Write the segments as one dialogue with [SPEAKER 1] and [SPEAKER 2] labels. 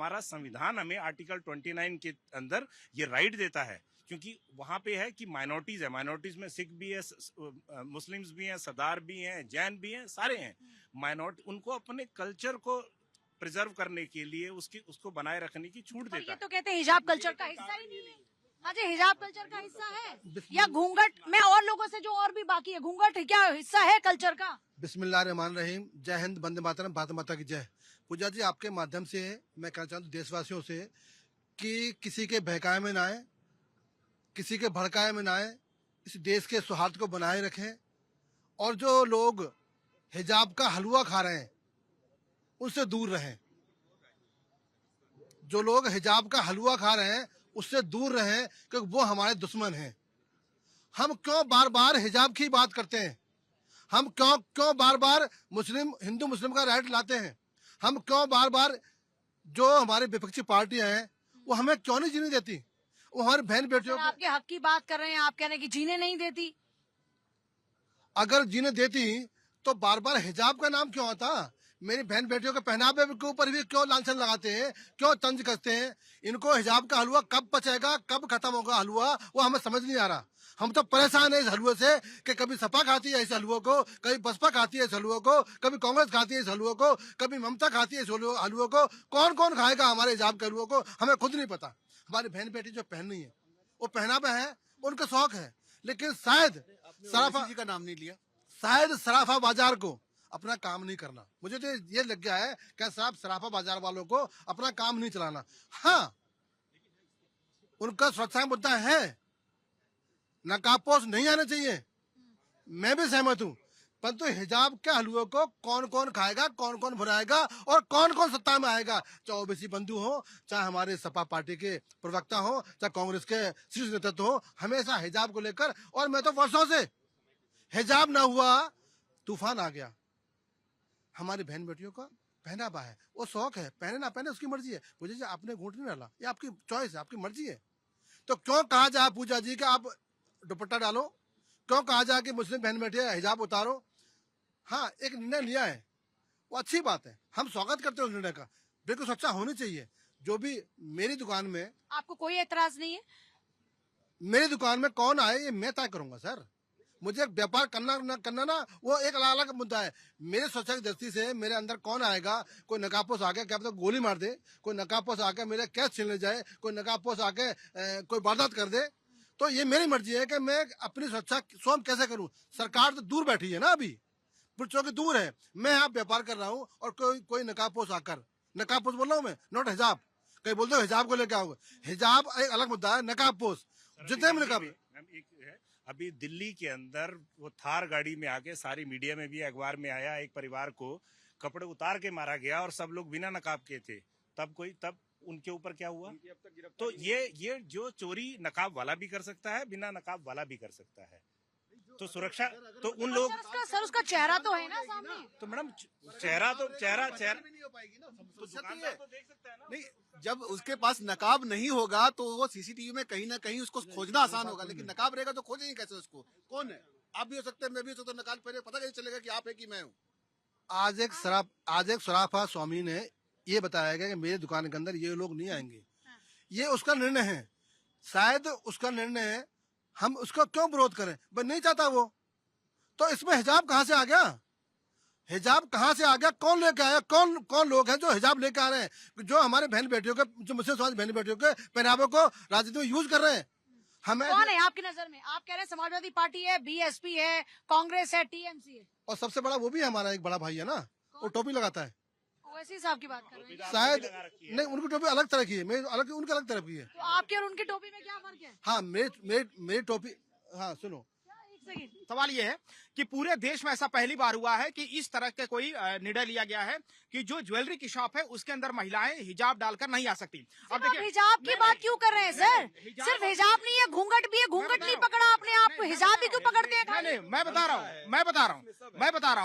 [SPEAKER 1] हमारा संविधान हमें आर्टिकल 29 के अंदर ये राइट देता है, क्योंकि वहां पे है कि माइनॉरिटीज है, माइनॉरिटीज में सिख भी है, मुस्लिम्स भी हैं, सरदार भी हैं, जैन भी हैं, सारे हैं माइनॉरिटी। उनको अपने कल्चर को प्रिजर्व करने के लिए उसको बनाए रखने की छूट देता है।
[SPEAKER 2] ये तो कहते हैं हिजाब कल्चर का हिस्सा ही नहीं है। हाँ जी, हिजाब कल्चर का हिस्सा है या घूंघट? मैं और लोगों से जो और भी बाकी है, घूंघट क्या हिस्सा है कल्चर का?
[SPEAKER 3] बिस्मिल्लाहिर्रहमानिर्रहीम। जय हिंद, वंदे मातरम, भारत माता की जय। पूजा जी, आपके माध्यम से मैं कहना चाहता हूँ देशवासियों से कि किसी के बहकाए में ना आए, किसी के भड़काए में ना आए, इस देश के सौहार्द को बनाए रखें। और जो लोग हिजाब का हलवा खा रहे हैं उससे दूर रहें। जो लोग हिजाब का हलवा खा रहे हैं उससे दूर रहें, क्योंकि वो हमारे दुश्मन हैं। हम क्यों बार बार हिजाब की बात करते हैं? हम क्यों बार बार हिंदू मुस्लिम का राइट लाते हैं? हम क्यों बार बार जो हमारी विपक्षी पार्टियां हैं वो हमें क्यों नहीं जीने देती? वो हमारी बहन बेटियों को
[SPEAKER 2] आपके हक की बात कर रहे हैं, आप कह रहे हैं कि जीने नहीं देती।
[SPEAKER 3] अगर जीने देती तो बार बार हिजाब का नाम क्यों आता? मेरी बहन बेटियों के पहनावे के ऊपर भी क्यों लांछन लगाते हैं, क्यों तंज करते हैं? इनको हिजाब का हलवा कब पचेगा, कब खत्म होगा हलवा, वो हमें समझ नहीं आ रहा। हम तो परेशान है इस हलवे से कि कभी सपा खाती है इस हलवे को, कभी बसपा खाती है इस हलवे को, कभी कांग्रेस खाती है इस हलवे को, कभी ममता खाती है इस हलवे को। कौन कौन खाएगा हमारे हिजाब के हलवे को, हमें खुद नहीं पता। हमारी बहन बेटी जो पहन रही है वो पहनावा है, उनका शौक है, लेकिन शायद सराफा
[SPEAKER 4] का नाम नहीं लिया,
[SPEAKER 3] शायद सराफा बाजार को अपना काम नहीं करना। मुझे तो ये लग गया है कि सराफा बाजार वालों को अपना काम नहीं चलाना। हाँ, उनका सुरक्षा मुद्दा है, नकाबपोश नहीं आना चाहिए, मैं भी सहमत हूँ, परंतु हिजाब के हलवे को कौन कौन खाएगा, कौन कौन बनाएगा और कौन कौन सत्ता में आएगा? चाहे ओबीसी बंधु हो, चाहे हमारे सपा पार्टी के प्रवक्ता हो, चाहे कांग्रेस के शीर्ष नेतृत्व हो, हमेशा हिजाब को लेकर, और मैं तो वर्षों से हिजाब ना हुआ तूफान आ गया। हमारी बहन बेटियों का पहनावा है, वो शौक है, पहने ना पहने उसकी मर्जी है। पूजा जी, आपने घूंट नहीं डाला, ये आपकी चॉइस है, आपकी मर्जी है। तो क्यों कहा जाए पूजा जी कि आप दुपट्टा डालो? क्यों कहा जाए कि मुस्लिम बहन बेटी हिजाब उतारो? हाँ, एक निर्णय लिया है, वो अच्छी बात है, हम स्वागत करते हैं उस निर्णय का। बिल्कुल सच्चा होनी चाहिए। जो भी मेरी दुकान में,
[SPEAKER 2] आपको कोई एतराज नहीं है?
[SPEAKER 3] मेरी दुकान में कौन आए ये मैं तय करूंगा सर। मुझे व्यापार करना ना वो एक अलग अलग मुद्दा है। मेरे सुरक्षा की दृष्टि से मेरे अंदर कौन आएगा? कोई नकाबपोश आके क्या पता गोली मार दे, कोई नकाबपोश आके मेरे कैश छीन ले जाए, कोई नकाबपोश आके कोई वारदात कर दे, तो ये मेरी मर्जी है कि मैं अपनी सुरक्षा स्वयं कैसे करूं। सरकार तो दूर बैठी है ना, अभी चौकी दूर है, मैं यहाँ व्यापार कर रहा हूँ और कोई नकाबपोश आकर, नकाबपोश बोल रहा हूँ मैं, नॉट हिजाब, कहीं बोलते हो हिजाब को लेकर आओगे, हिजाब एक अलग मुद्दा है, नकाबपोश जितने भी नकाब।
[SPEAKER 1] अभी दिल्ली के अंदर वो थार गाड़ी में आके, सारी मीडिया में भी अखबार में आया, एक परिवार को कपड़े उतार के मारा गया और सब लोग बिना नकाब के थे। तब उनके ऊपर क्या हुआ? तो ये जो चोरी नकाब वाला भी कर सकता है, बिना नकाब वाला भी कर सकता है। तो सुरक्षा तो उन लोग
[SPEAKER 2] सर उसका चेहरा तो है ना सामने।
[SPEAKER 1] तो मैडम चेहरा
[SPEAKER 4] नहीं हो पाएगी ना, तो देख सकता है ना। नहीं, जब उसके पास नकाब नहीं होगा तो वो सीसीटीवी में कहीं ना कहीं उसको खोजना आसान होगा, लेकिन नकाब रहेगा तो खोजेंगे कैसे उसको? कौन है? आप भी हो सकते हैं, मैं भी हो सकता हूँ, नकाब पहले पता कैसे चलेगा कि आप है कि मैं हूँ?
[SPEAKER 3] आज एक सराफा स्वामी ने ये बताया गया कि मेरे दुकान के अंदर ये लोग नहीं आएंगे। ये उसका निर्णय है, शायद उसका निर्णय है, हम उसका क्यों विरोध करें? बस नहीं चाहता वो, तो इसमें हिजाब कहाँ से आ गया? हिजाब कहाँ से आ गया? कौन लेके आया? कौन लोग हैं जो हिजाब लेके आ रहे हैं, जो हमारे बहन बेटियों के, जो मुस्लिम समाज बहन बेटियों के पहनावे को राजनीति में यूज कर रहे हैं? हमें
[SPEAKER 2] कौन है आपकी नजर में? आप कह रहे हैं समाजवादी पार्टी है, बीएसपी है, कांग्रेस है, टीएमसी है,
[SPEAKER 3] और सबसे बड़ा वो भी हमारा एक बड़ा भाई है ना, वो टोपी लगाता है।
[SPEAKER 2] ओवैसी साहब की बात कर रहे हैं?
[SPEAKER 3] शायद नहीं, उनकी टोपी अलग तरह की है, उनकी अलग तरह की है।
[SPEAKER 2] तो आपके और उनकी टोपी में क्या फर्क है?
[SPEAKER 3] हाँ, मेरी टोपी, हाँ सुनो,
[SPEAKER 5] सवाल ये है कि पूरे देश में ऐसा पहली बार हुआ है कि इस तरह के कोई निर्णय लिया गया है कि जो ज्वेलरी की शॉप है उसके अंदर महिलाएं हिजाब डालकर नहीं आ सकती।
[SPEAKER 2] अब देखिए, हिजाब की बात क्यों कर रहे हैं सर? सिर्फ हिजाब नहीं है, घूंघट भी है। घूंघट नहीं पकड़ा आपने, आप हिजाब भी क्यों पकड़ते हैं?
[SPEAKER 5] नहीं, मैं बता रहा हूँ, नहीं, मैं बता रहा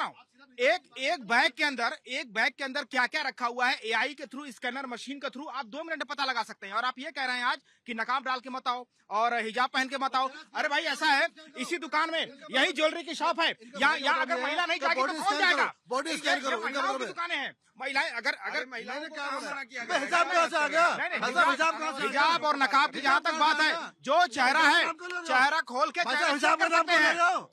[SPEAKER 5] हूँ, एक बैग के अंदर क्या क्या रखा हुआ है एआई के थ्रू, स्कैनर मशीन के थ्रू आप 2 मिनट में पता लगा सकते हैं। और आप ये कह रहे हैं आज कि नकाब डाल के मत आओ और हिजाब पहन के मत आओ। अरे भाई ऐसा है, इसी दुकान में यही ज्वेलरी की शॉप है, यहाँ अगर महिला नहीं जाएगी तो कौन जाएगा?
[SPEAKER 3] बॉडी स्कैन करो,
[SPEAKER 5] महिलाओं की दुकानें हैं, महिलाएं अगर महिलाओं को
[SPEAKER 3] हिजाब कहाँ से आ गया?
[SPEAKER 5] हिजाब और नकाब की जहाँ तक बात है, जो चेहरा है चेहरा खोल के
[SPEAKER 3] हिजाब का नाम कर रहे हो?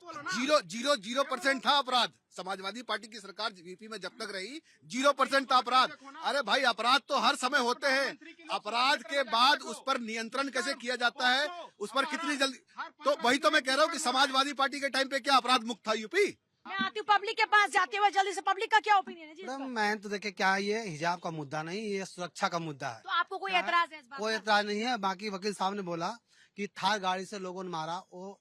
[SPEAKER 4] 0% था अपराध। समाजवादी पार्टी की सरकार यूपी में जब तक रही 0% था अपराध। अरे भाई अपराध तो हर समय होते हैं, अपराध के बाद उस पर नियंत्रण कैसे किया जाता है, उस पर कितनी जल्दी, तो वही तो मैं कह रहा हूँ कि समाजवादी पार्टी के टाइम पे क्या अपराध मुक्त था यूपी?
[SPEAKER 2] मैं आती हूँ पब्लिक के पास जाते हुए, जल्दी से पब्लिक का क्या ओपिनियन है जी?
[SPEAKER 6] मैडम मैं तो देखे क्या ये हिजाब का मुद्दा नहीं, ये सुरक्षा का मुद्दा है।
[SPEAKER 2] तो आपको कोई एतराज है इस बात
[SPEAKER 6] कोई
[SPEAKER 2] पर?
[SPEAKER 6] एतराज नहीं है। बाकी वकील साहब ने बोला कि थार गाड़ी से लोगों ने मारा, वो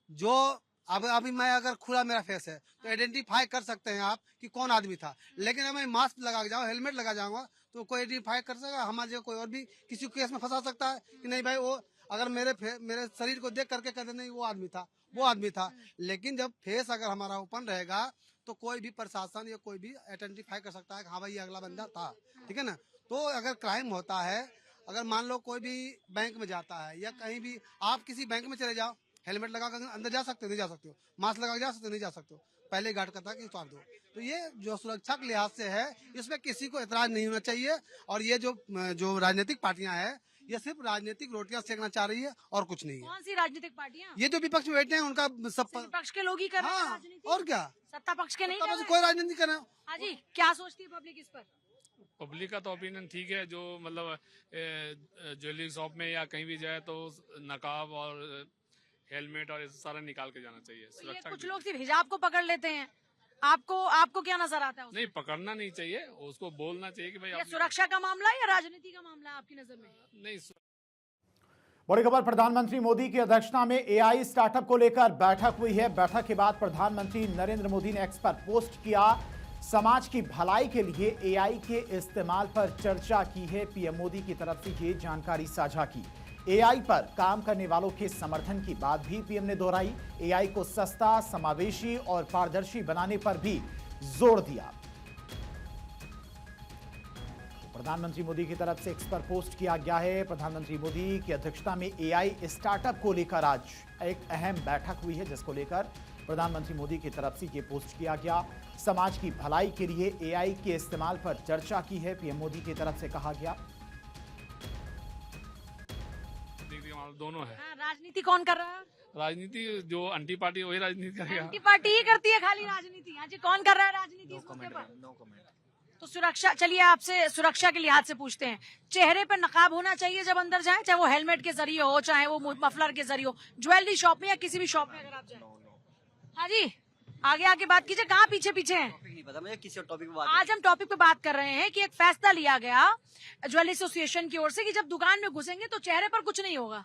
[SPEAKER 6] जो अब अभी मैं अगर खुला मेरा फेस है तो आइडेंटिफाई कर सकते हैं आप कि कौन आदमी था। लेकिन अगर मैं मास्क लगा के जाऊँ, हेलमेट लगा जाऊंगा तो कोई आइडेंटिफाई कर सकेगा? हमारे जो कोई और भी किसी केस में फंसा सकता है कि नहीं भाई वो अगर मेरे शरीर को देख करके कहते नहीं वो आदमी था। लेकिन जब फेस अगर हमारा ओपन रहेगा तो कोई भी प्रशासन या कोई भी आइडेंटिफाई कर सकता है कि हाँ भाई ये अगला बंदा था, ठीक है ना। तो अगर क्राइम होता है, अगर मान लो कोई भी बैंक में जाता है या कहीं भी, आप किसी बैंक में चले जाओ, हेलमेट लगा कर अंदर जा सकते हो नहीं जा सकते हो, मास्क लगा जा सकते हो नहीं जा सकते हो, पहले गार्ड करता है कि उतार दो। तो ये जो सुरक्षा के लिहाज से है, इसमें किसी को एतराज नहीं होना चाहिए। और ये जो राजनीतिक पार्टियां हैं, ये सिर्फ राजनीतिक रोटियां सेकना चाह रही है और कुछ नहीं है।
[SPEAKER 2] कौन सी राजनीतिक पार्टियां?
[SPEAKER 6] ये जो विपक्ष में बैठे हैं उनका सब
[SPEAKER 2] विपक्ष के लोग ही कर रहे हैं
[SPEAKER 6] हाँ,
[SPEAKER 2] राजनीति?
[SPEAKER 6] और क्या,
[SPEAKER 2] सत्ता पक्ष के नहीं कर रहे?
[SPEAKER 6] कोई राजनीति कर रहे हैं।
[SPEAKER 2] हाँ जी, क्या सोचती है पब्लिक इस पर?
[SPEAKER 7] पब्लिक का तो ओपिनियन ठीक है, जो मतलब ज्वेलरी शॉप में या कहीं भी जाए तो नकाब और हेलमेट और ऐसा सारा निकाल के जाना चाहिए।
[SPEAKER 2] तो ये कुछ लोग सिर्फ हिजाब को पकड़ लेते हैं, आपको क्या नजर आता है उसमें?
[SPEAKER 7] नहीं, पकड़ना नहीं चाहिए, उसको बोलना चाहिए कि भाई
[SPEAKER 2] ये सुरक्षा का मामला है या राजनीति का मामला है आपकी नजर में?
[SPEAKER 7] नहीं।
[SPEAKER 8] बड़ी खबर, प्रधानमंत्री मोदी की अध्यक्षता में एआई स्टार्टअप को लेकर बैठक हुई है। बैठक के बाद प्रधानमंत्री नरेंद्र मोदी ने एक्स पर पोस्ट किया, समाज की भलाई के लिए एआई के इस्तेमाल पर चर्चा की है। पीएम मोदी की तरफ से ये जानकारी साझा की। एआई पर काम करने वालों के समर्थन की बात भी पीएम ने दोहराई। एआई को सस्ता, समावेशी और पारदर्शी बनाने पर भी जोर दिया। प्रधानमंत्री मोदी की तरफ से एक्स पर पोस्ट किया गया है। प्रधानमंत्री मोदी की अध्यक्षता में एआई स्टार्टअप को लेकर आज एक अहम बैठक हुई है, जिसको लेकर प्रधानमंत्री मोदी की तरफ से ये पोस्ट किया गया। समाज की भलाई के लिए एआई के इस्तेमाल पर चर्चा की है, पीएम मोदी की तरफ से कहा गया।
[SPEAKER 7] दोनों है।
[SPEAKER 2] हाँ, राजनीति कौन कर रहा है?
[SPEAKER 7] राजनीति जो एंटी पार्टी वही राजनीति करेगा।
[SPEAKER 2] एंटी पार्टी ही करती है खाली राजनीति। हाँ जी, कौन कर रहा है राजनीति इस मुद्दे पर? तो सुरक्षा, चलिए आपसे सुरक्षा के लिहाज से पूछते हैं, चेहरे पर नकाब होना चाहिए जब अंदर जाए, चाहे वो हेलमेट के जरिए हो, चाहे वो मफलर के जरिए हो, ज्वेलरी शॉप में या किसी भी शॉप में अगर आप जाए? हाँ जी, आगे बात कीजिए, कहाँ पीछे हैं?
[SPEAKER 9] नहीं पता मुझे, किसी और टॉपिक पे बात।
[SPEAKER 2] आज हम टॉपिक पे बात कर रहे हैं कि एक फैसला लिया गया ज्वेलरी एसोसिएशन की ओर से कि जब दुकान में घुसेंगे तो चेहरे पर कुछ नहीं होगा।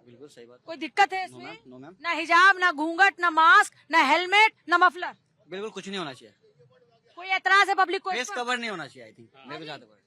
[SPEAKER 9] बिल्कुल सही बात।
[SPEAKER 2] कोई दिक्कत है इसमें?
[SPEAKER 9] No ma'am.
[SPEAKER 2] ना हिजाब, ना घूंघट, ना मास्क, ना हेलमेट, ना मफलर,
[SPEAKER 9] बिल्कुल कुछ नहीं होना चाहिए।
[SPEAKER 2] कोई एतराज है पब्लिक को?
[SPEAKER 9] फेस कवर नहीं होना चाहिए, आई थिंक मेरे को ज्यादा।